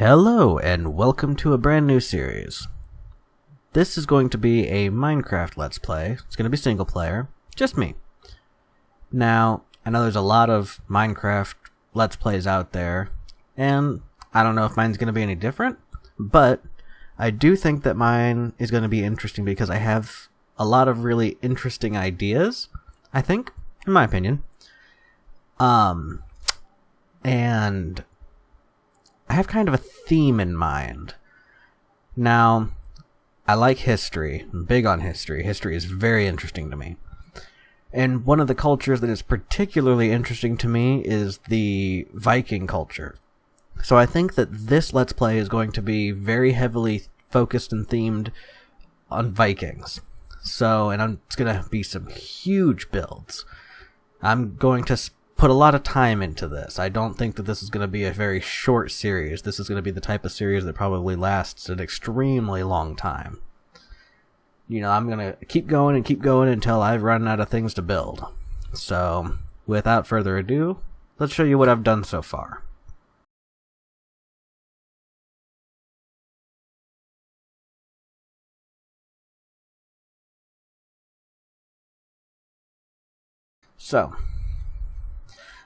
Hello and welcome to a brand new series. This is going to be a Minecraft Let's Play. It's going to be single player, just me. Now, I know there's a lot of Minecraft Let's Plays out there, and I don't know if mine's going to be any different, but I do think that mine is going to be interesting because I have a lot of really interesting ideas, I think, in my opinion. And I have kind of a theme in mind. Now, I like history. I'm big on history. History is very interesting to me. And one of the cultures that is particularly interesting to me is the Viking culture. So I think that this Let's Play is going to be very heavily focused and themed on Vikings. And it's going to be some huge builds. I'm going to put a lot of time into this. I don't think that this is going to be a very short series. This is going to be the type of series that probably lasts an extremely long time. You know, I'm going to keep going until I've run out of things to build. So, without further ado, let's show you what I've done so far. So,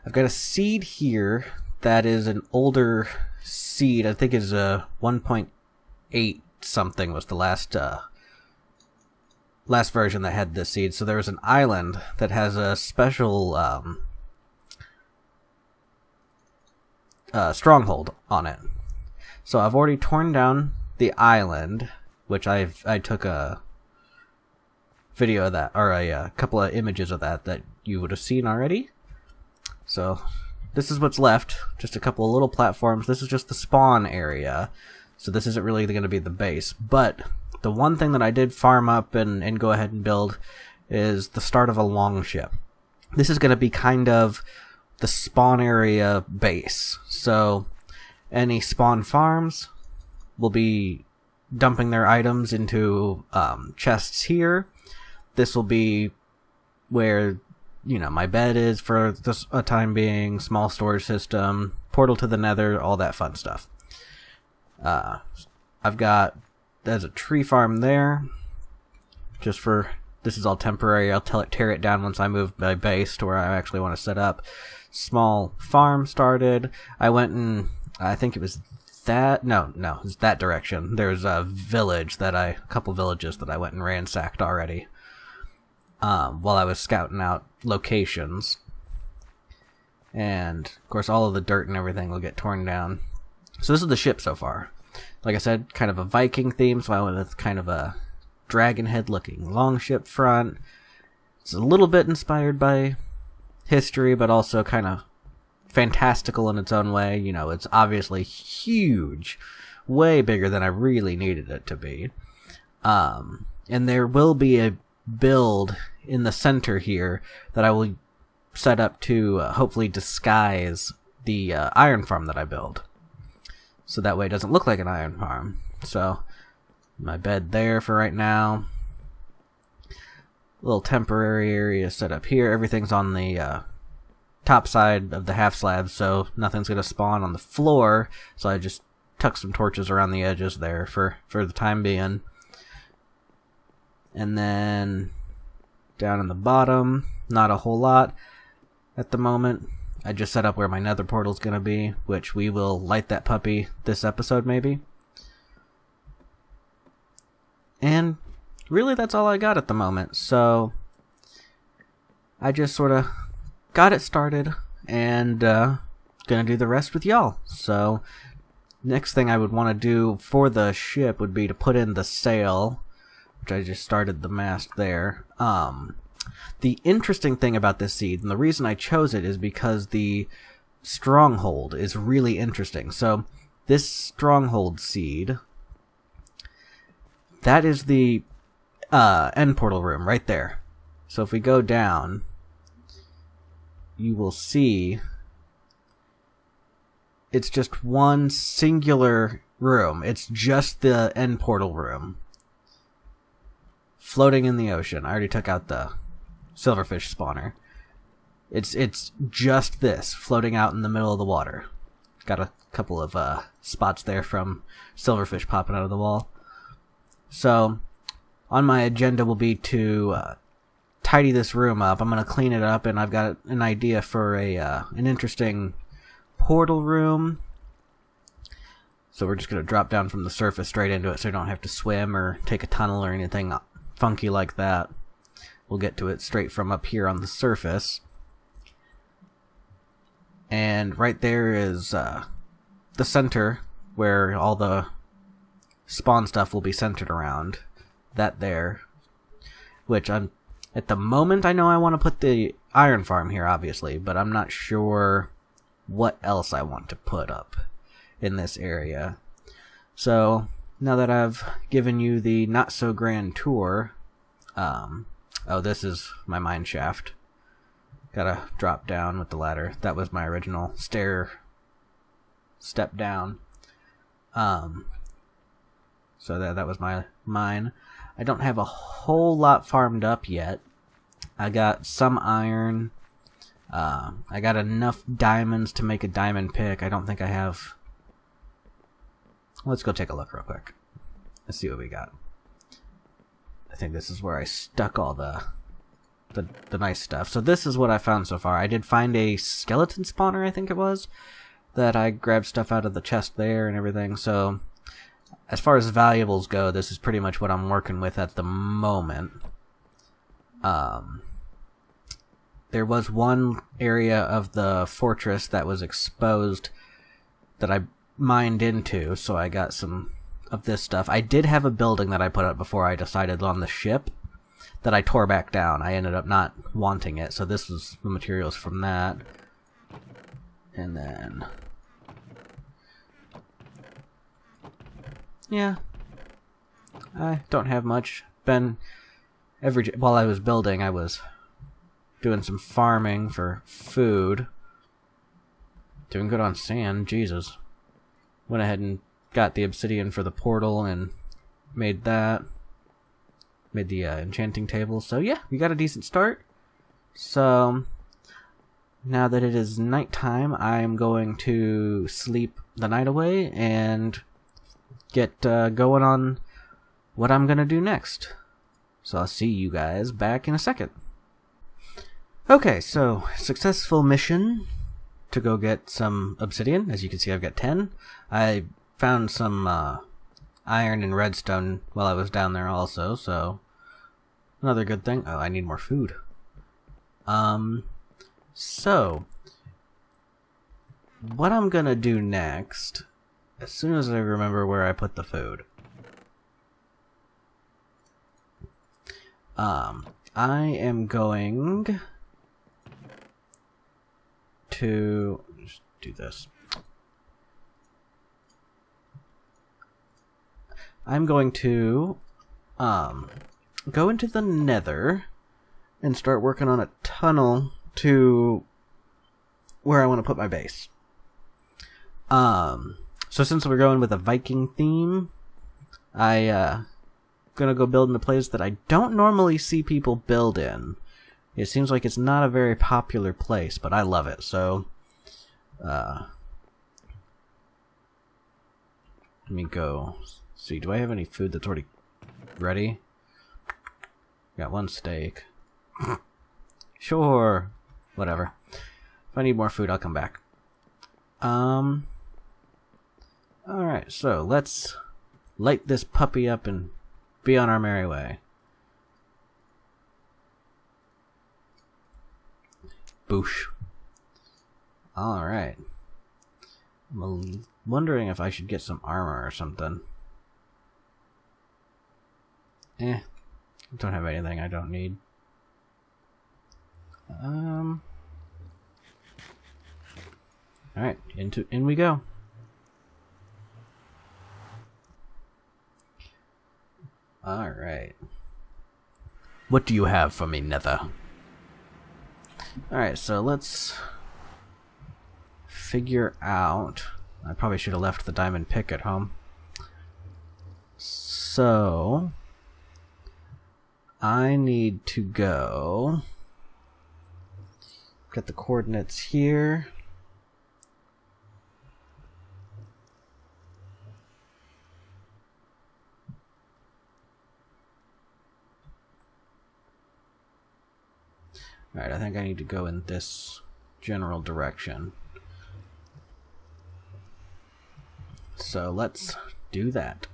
I've got a seed here that is an older seed. I think it's a 1.8 something was the last version that had this seed. So there was an island that has a special stronghold on it. So I've already torn down the island, which I took a video of that, or a couple of images of that you would have seen already. So, this is what's left. Just a couple of little platforms. This is just the spawn area. So this isn't really going to be the base. But the one thing that I did farm up and go ahead and build is the start of a longship. This is going to be kind of the spawn area base. So, any spawn farms will be dumping their items into chests here. This will be where, you know, my bed is for a time being, small storage system, portal to the nether, all that fun stuff. There's a tree farm there, this is all temporary. I'll tear it down once I move my base to where I actually want to set up. Small farm started. I went and, I think it was that, no, it was that direction. There's a couple villages that I went and ransacked already. While I was scouting out locations. And, of course, all of the dirt and everything will get torn down. So this is the ship so far. Like I said, kind of a Viking theme, so I went with kind of a dragon head looking longship front. It's a little bit inspired by history, but also kind of fantastical in its own way. You know, it's obviously huge. Way bigger than I really needed it to be. And there will be a build in the center here that I will set up to hopefully disguise the iron farm that I build. So that way it doesn't look like an iron farm. So, my bed there for right now. Little temporary area set up here. Everything's on the top side of the half slab, so nothing's going to spawn on the floor. So I just tuck some torches around the edges there for the time being. And then down in the bottom, not a whole lot at the moment. I just set up where my nether portal's going to be, which we will light that puppy this episode maybe. And really that's all I got at the moment. So I just sort of got it started and gonna do the rest with y'all. So next thing I would want to do for the ship would be to put in the sail, which I just started the mast there. The interesting thing about this seed, and the reason I chose it, is because the stronghold is really interesting. So, this stronghold seed, that is the end portal room right there. So if we go down, you will see it's just one singular room. It's just the end portal room. Floating in the ocean. I already took out the silverfish spawner. It's just this, floating out in the middle of the water. got a couple of spots there from silverfish popping out of the wall. So, on my agenda will be to tidy this room up. I'm going to clean it up, and I've got an idea for an interesting portal room. So we're just going to drop down from the surface straight into it so you don't have to swim or take a tunnel or anything funky like that. We'll get to it straight from up here on the surface. And right there is the center where all the spawn stuff will be centered around. That there. Which at the moment I know I want to put the iron farm here, obviously, but I'm not sure what else I want to put up in this area. So now that I've given you the not so grand tour, oh, this is my mine shaft. Gotta drop down with the ladder. That was my original step down. So that was my mine. I don't have a whole lot farmed up yet. I got some iron. I got enough diamonds to make a diamond pick. I don't think I have... Let's go take a look real quick. Let's see what we got. I think this is where I stuck all the nice stuff. So this is what I found so far. I did find a skeleton spawner, I think it was, that I grabbed stuff out of the chest there and everything. So as far as valuables go, this is pretty much what I'm working with at the moment. There was one area of the fortress that was exposed that I mined into, so I got some of this stuff. I did have a building that I put up before I decided on the ship that I tore back down. I ended up not wanting it, so this was the materials from that. And then... yeah. I don't have much. While I was building, I was doing some farming for food. Doing good on sand, Jesus. Went ahead and got the obsidian for the portal and made that. Made the enchanting table. So yeah, we got a decent start. So now that it is nighttime, I'm going to sleep the night away and get going on what I'm going to do next. So I'll see you guys back in a second. Okay, so successful mission to go get some obsidian. As you can see, I've got 10. I found some iron and redstone while I was down there also, so another good thing. Oh, I need more food. So what I'm gonna do next, as soon as I remember where I put the food, I am going to just do this. I'm going to go into the Nether and start working on a tunnel to where I want to put my base. So since we're going with a Viking theme, I gonna go build in a place that I don't normally see people build in. It seems like it's not a very popular place, but I love it. So let me go see. Do I have any food that's already ready? Got one steak. Sure. Whatever. If I need more food, I'll come back. Alright, so let's light this puppy up and be on our merry way. Boosh. Alright. I'm wondering if I should get some armor or something. Don't have anything I don't need. Alright, in we go. Alright. What do you have for me, Nether? Alright, so let's figure out... I probably should have left the diamond pick at home. So I need to go... Got the coordinates here. Alright, I think I need to go in this general direction. So let's do that.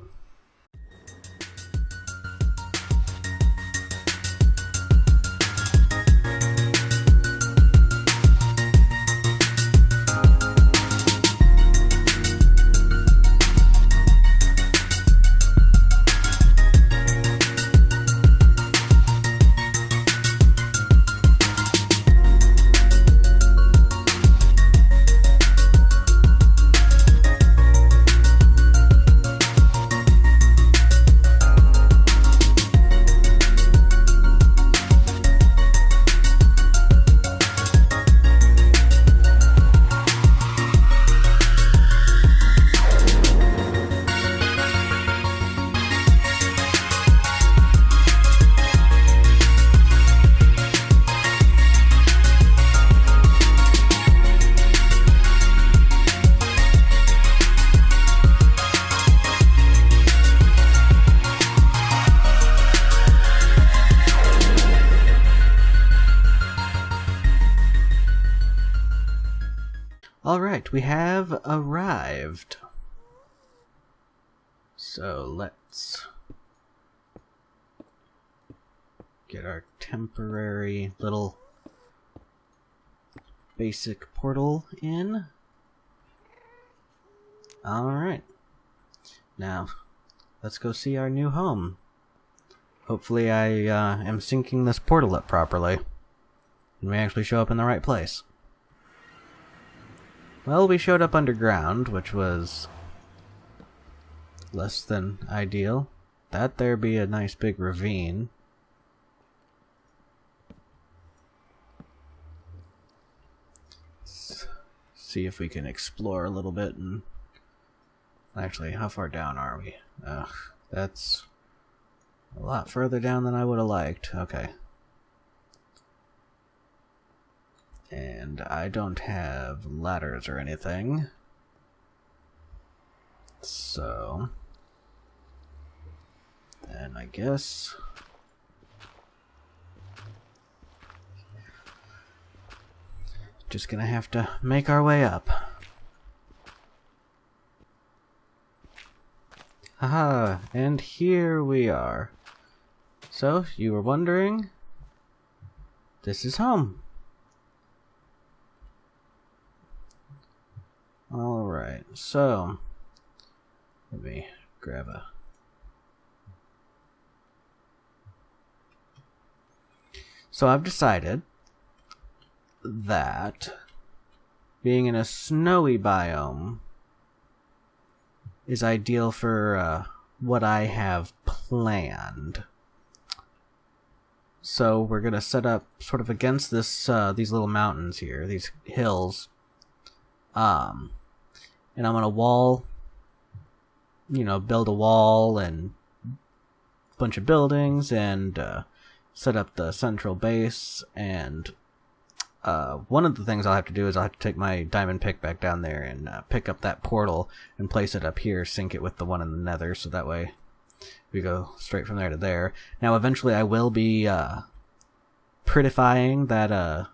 Alright, we have arrived. So let's get our temporary little basic portal in. Alright. Now, let's go see our new home. Hopefully I am syncing this portal up properly, and we actually show up in the right place. Well, we showed up underground, which was less than ideal. That there be a nice big ravine. Let's see if we can explore a little bit. And actually, how far down are we? Ugh, that's a lot further down than I would have liked. Okay. And I don't have ladders or anything. So then I guess just gonna have to make our way up. Haha, and here we are. So, you were wondering? This is home. Alright, so let me grab a... So I've decided that being in a snowy biome is ideal for what I have planned. So we're gonna set up sort of against this these little mountains here, these hills. And I'm gonna build a wall and a bunch of buildings and set up the central base. And one of the things I'll have to do is I'll have to take my diamond pick back down there and pick up that portal and place it up here, sync it with the one in the nether, so that way we go straight from there to there. Now eventually I will be prettifying that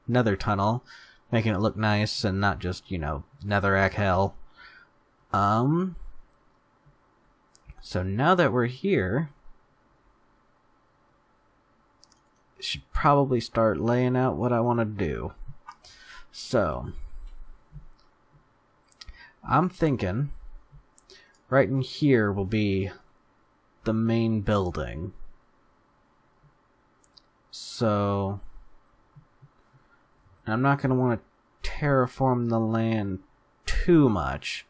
nether tunnel, making it look nice and not just, netherrack hell. So now that we're here, I should probably start laying out what I want to do. So, I'm thinking right in here will be the main building. So, I'm not going to want to terraform the land too much.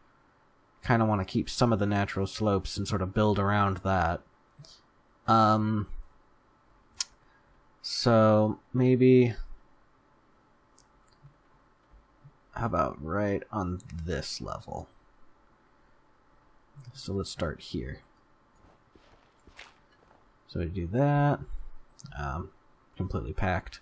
Kind of want to keep some of the natural slopes and sort of build around that. So maybe, how about right on this level? So let's start here. So we do that. Completely packed.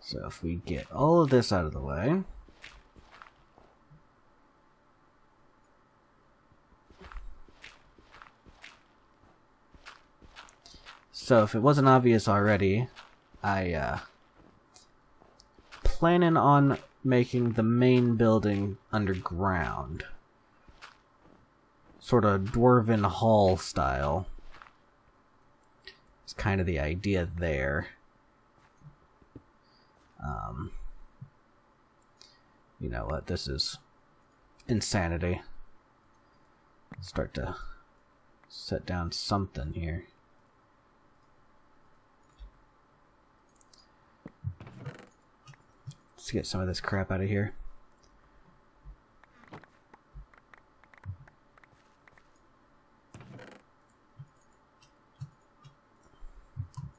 So if we get all of this out of the way, So if it wasn't obvious already, I planning on making the main building underground. Sort of dwarven hall style. It's kind of the idea there. You know what? This is insanity. Start to set down something here. Let's get some of this crap out of here.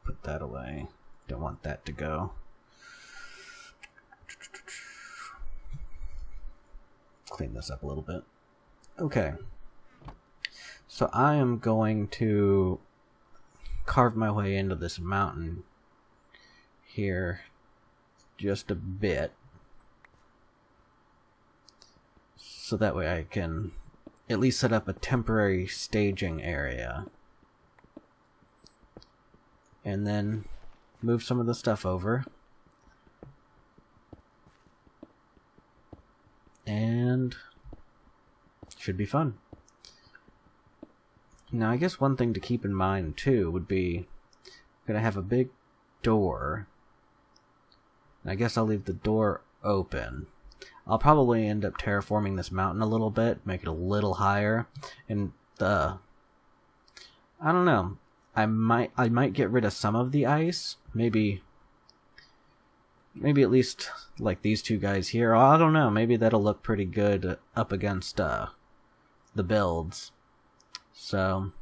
Put that away. Don't want that to go. Clean this up a little bit. Okay. So I am going to carve my way into this mountain here just a bit. So that way I can at least set up a temporary staging area. And then move some of the stuff over. And should be fun. Now I guess one thing to keep in mind too would be I'm gonna have a big door. I guess I'll leave the door open. I'll probably end up terraforming this mountain a little bit, make it a little higher, and I don't know. I might get rid of some of the ice, maybe at least like these two guys here. I don't know, maybe that'll look pretty good up against the builds. So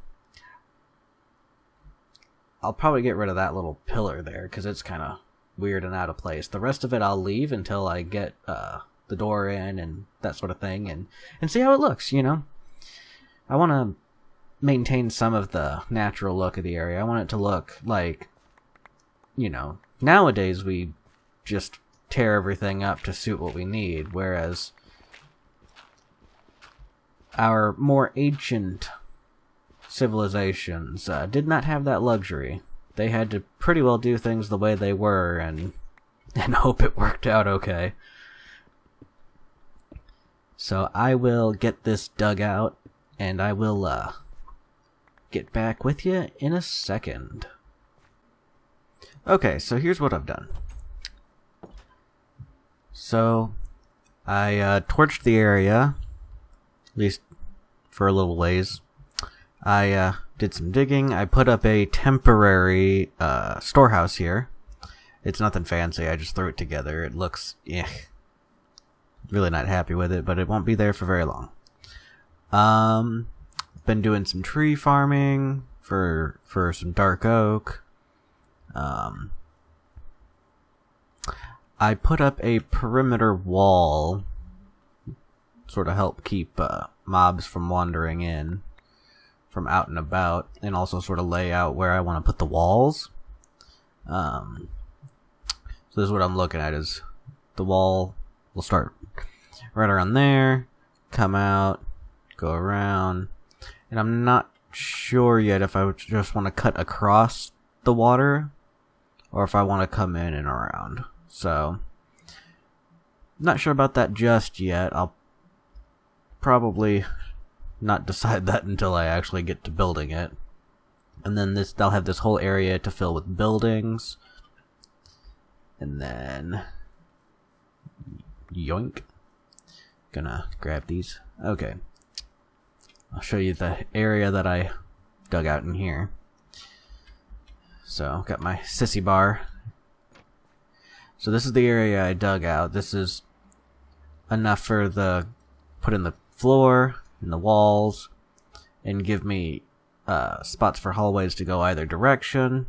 I'll probably get rid of that little pillar there because it's kind of weird and out of place. The rest of it I'll leave until I get the door in and that sort of thing, and see how it looks, you know. I want to maintain some of the natural look of the area. I want it to look like, you know, nowadays we just tear everything up to suit what we need, whereas our more ancient civilizations did not have that luxury. They had to pretty well do things the way they were and hope it worked out okay. So I will get this dug out, and I will get back with you in a second. Okay, so here's what I've done. So I torched the area, at least for a little ways. I did some digging. I put up a temporary storehouse here. It's nothing fancy. I just threw it together. It looks, really not happy with it, but it won't be there for very long. Been doing some tree farming for some dark oak. I put up a perimeter wall, sort of help keep mobs from wandering in from out and about, and also sort of lay out where I want to put the walls. So this is what I'm looking at, is the wall will start right around there, come out, go around, and I'm not sure yet if I just want to cut across the water or if I want to come in and around. So not sure about that just yet. I'll probably not decide that until I actually get to building it. And then they'll have this whole area to fill with buildings. And then yoink. Gonna grab these. Okay. I'll show you the area that I dug out in here. So, got my sissy bar. So this is the area I dug out. This is enough for put in the floor and the walls, and give me spots for hallways to go either direction.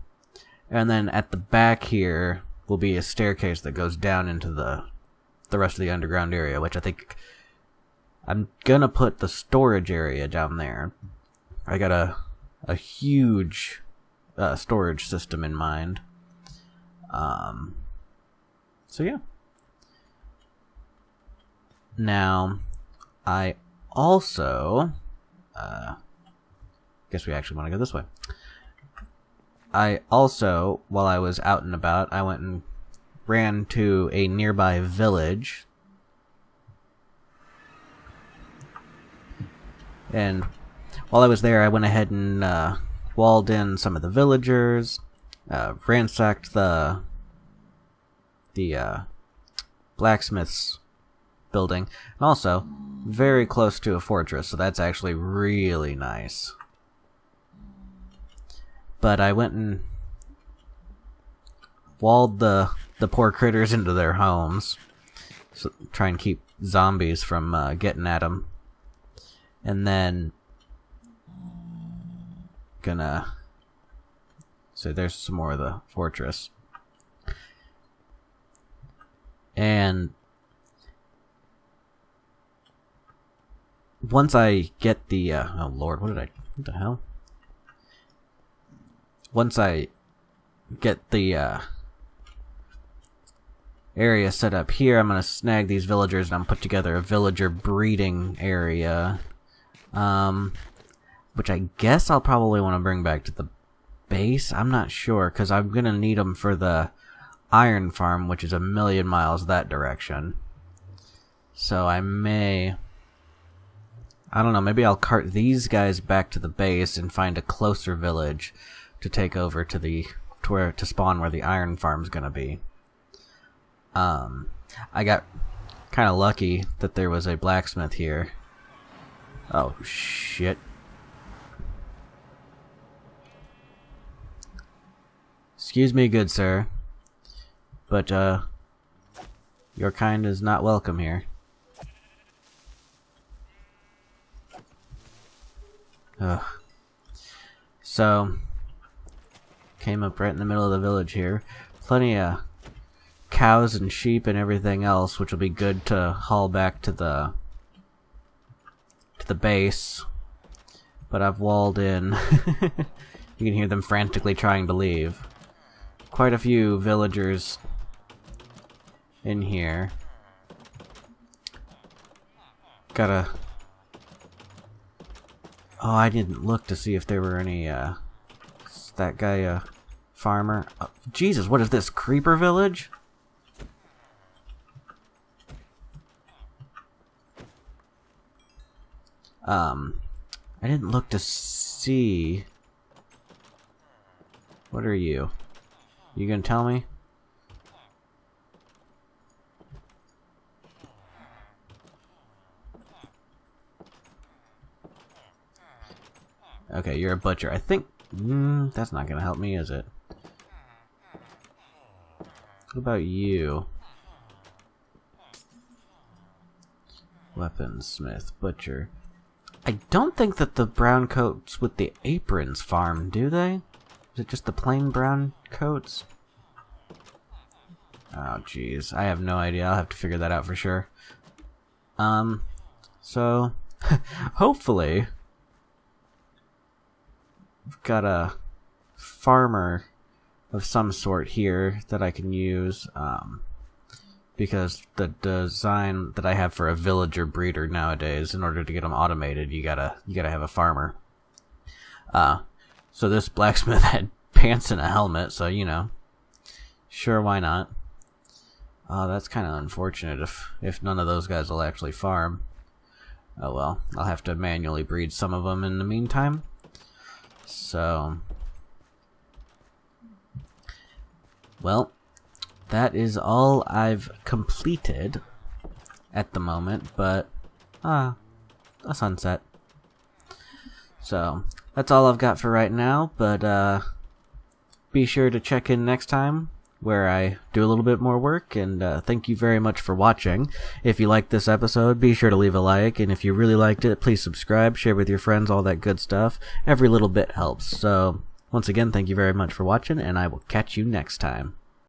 And then at the back here will be a staircase that goes down into the rest of the underground area, which I think I'm gonna put the storage area down there. I got a huge storage system in mind. So yeah. Now, I also guess we actually want to go this way. I also, while I was out and about, I went and ran to a nearby village. And while I was there, I went ahead and walled in some of the villagers, ransacked the blacksmith's building, and also very close to a fortress, so that's actually really nice. But I went and walled the poor critters into their homes, so try and keep zombies from getting at them. And then so there's some more of the fortress. And once I get the oh lord, what the hell? Once I get the area set up here, I'm gonna snag these villagers and I'm put together a villager breeding area, which I guess I'll probably want to bring back to the base. I'm not sure, because I'm gonna need them for the iron farm, which is 1,000,000 miles that direction. So I don't know, maybe I'll cart these guys back to the base and find a closer village to take over to spawn where the iron farm's gonna be. I got kind of lucky that there was a blacksmith here. Oh shit. Excuse me, good sir, but your kind is not welcome here. Ugh. So, came up right in the middle of the village here. Plenty of cows and sheep and everything else, which will be good to haul back to the base. But I've walled in. You can hear them frantically trying to leave. Quite a few villagers in here. Oh, I didn't look to see if there were any, is that guy a farmer? Oh, Jesus, what is this, creeper village? I didn't look to see. What are you? You gonna tell me? Okay, you're a butcher. I think that's not gonna help me, is it? What about you? Weaponsmith, butcher. I don't think that the brown coats with the aprons farm, do they? Is it just the plain brown coats? Oh, jeez. I have no idea. I'll have to figure that out for sure. So, hopefully, we've got a farmer of some sort here that I can use, because the design that I have for a villager breeder nowadays, in order to get them automated, you gotta have a farmer. So this blacksmith had pants and a helmet, so you know, sure, why not? That's kind of unfortunate if none of those guys will actually farm. Oh well, I'll have to manually breed some of them in the meantime. So, well, that is all I've completed at the moment, but a sunset. So that's all I've got for right now, but be sure to check in next time where I do a little bit more work, and thank you very much for watching. If you liked this episode, be sure to leave a like, and if you really liked it, please subscribe, share with your friends, all that good stuff. Every little bit helps. So once again, thank you very much for watching, and I will catch you next time.